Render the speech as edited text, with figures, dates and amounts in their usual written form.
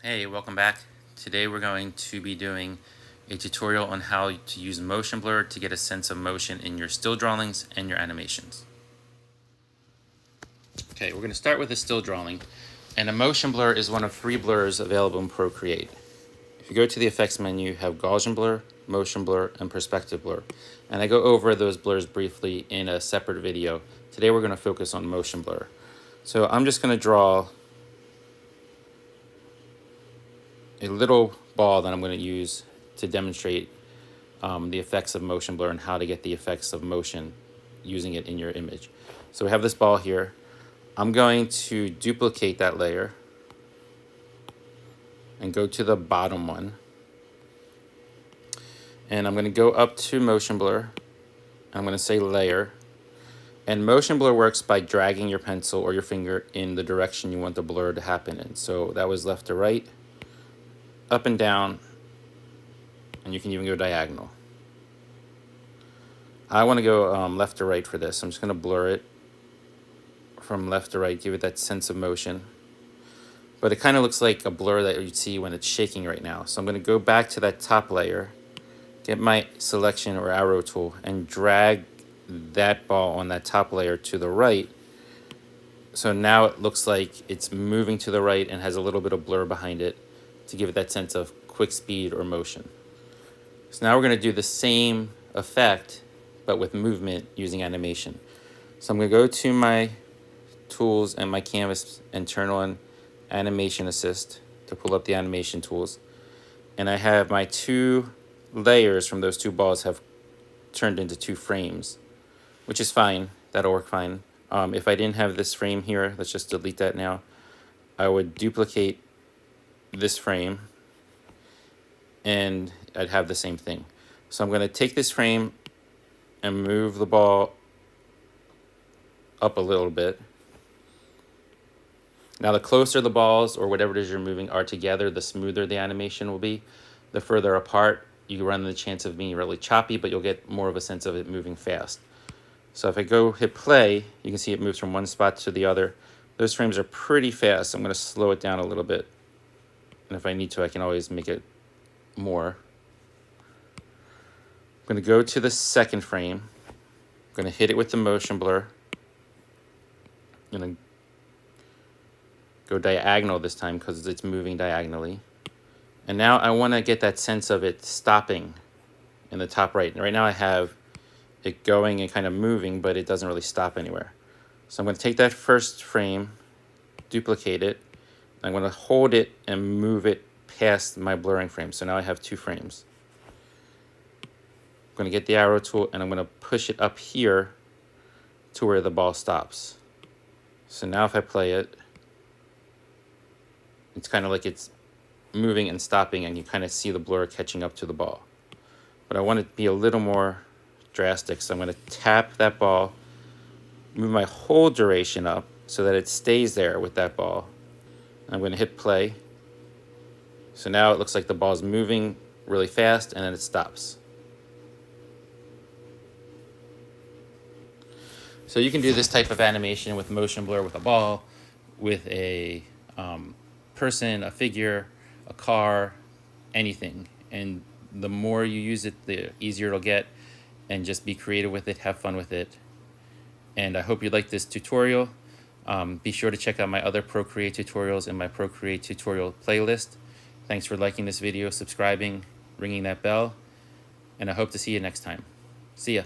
Hey, welcome back. Today we're going to be doing a tutorial on how to use motion blur to get a sense of motion in your still drawings and your animations. Okay, we're going to start with a still drawing, and a motion blur is one of 3 blurs available in Procreate. If you go to the effects menu, you have Gaussian blur, motion blur, and perspective blur. And I go over those blurs briefly in a separate video. Today we're going to focus on motion blur. So I'm just going to draw a little ball that I'm going to use to demonstrate the effects of motion blur and how to get the effects of motion using it in your image. So we have this ball here. I'm going to duplicate that layer and go to the bottom one. And I'm going to go up to motion blur. I'm going to say layer. And motion blur works by dragging your pencil or your finger in the direction you want the blur to happen in. So that was left to right, up and down, and you can even go diagonal. I want to go left to right for this. I'm just going to blur it from left to right, give it that sense of motion. But it kind of looks like a blur that you'd see when it's shaking right now. So I'm going to go back to that top layer, get my selection or arrow tool, and drag that ball on that top layer to the right. So now it looks like it's moving to the right and has a little bit of blur behind it to give it that sense of quick speed or motion. So now we're going to do the same effect, but with movement using animation. So I'm going to go to my tools and my canvas and turn on animation assist to pull up the animation tools. And I have my 2 layers from those 2 balls have turned into 2 frames, which is fine. That'll work fine. If I didn't have this frame here, let's just delete that now. I would duplicate this frame and I'd have the same thing. So I'm going to take this frame and move the ball up a little bit. Now the closer the balls or whatever it is you're moving are together, the smoother the animation will be. The further apart, you run the chance of being really choppy, but you'll get more of a sense of it moving fast. So if I go hit play, you can see it moves from one spot to the other. Those frames are pretty fast. I'm going to slow it down a little bit. And if I need to, I can always make it more. I'm going to go to the second frame. I'm going to hit it with the motion blur. I'm going to go diagonal this time because it's moving diagonally. And now I want to get that sense of it stopping in the top right. And right now I have it going and kind of moving, but it doesn't really stop anywhere. So I'm going to take that first frame, duplicate it. I'm going to hold it and move it past my blurring frame. So now I have 2 frames. I'm going to get the arrow tool and I'm going to push it up here to where the ball stops. So now if I play it, it's kind of like it's moving and stopping and you kind of see the blur catching up to the ball. But I want it to be a little more drastic. So I'm going to tap that ball, move my whole duration up so that it stays there with that ball. I'm going to hit play. So now it looks like the ball is moving really fast and then it stops. So you can do this type of animation with motion blur with a ball, with a person, a figure, a car, anything. And the more you use it, the easier it'll get. And just be creative with it, have fun with it. And I hope you like this tutorial. Be sure to check out my other Procreate tutorials in my Procreate tutorial playlist. Thanks for liking this video, subscribing, ringing that bell, and I hope to see you next time. See ya.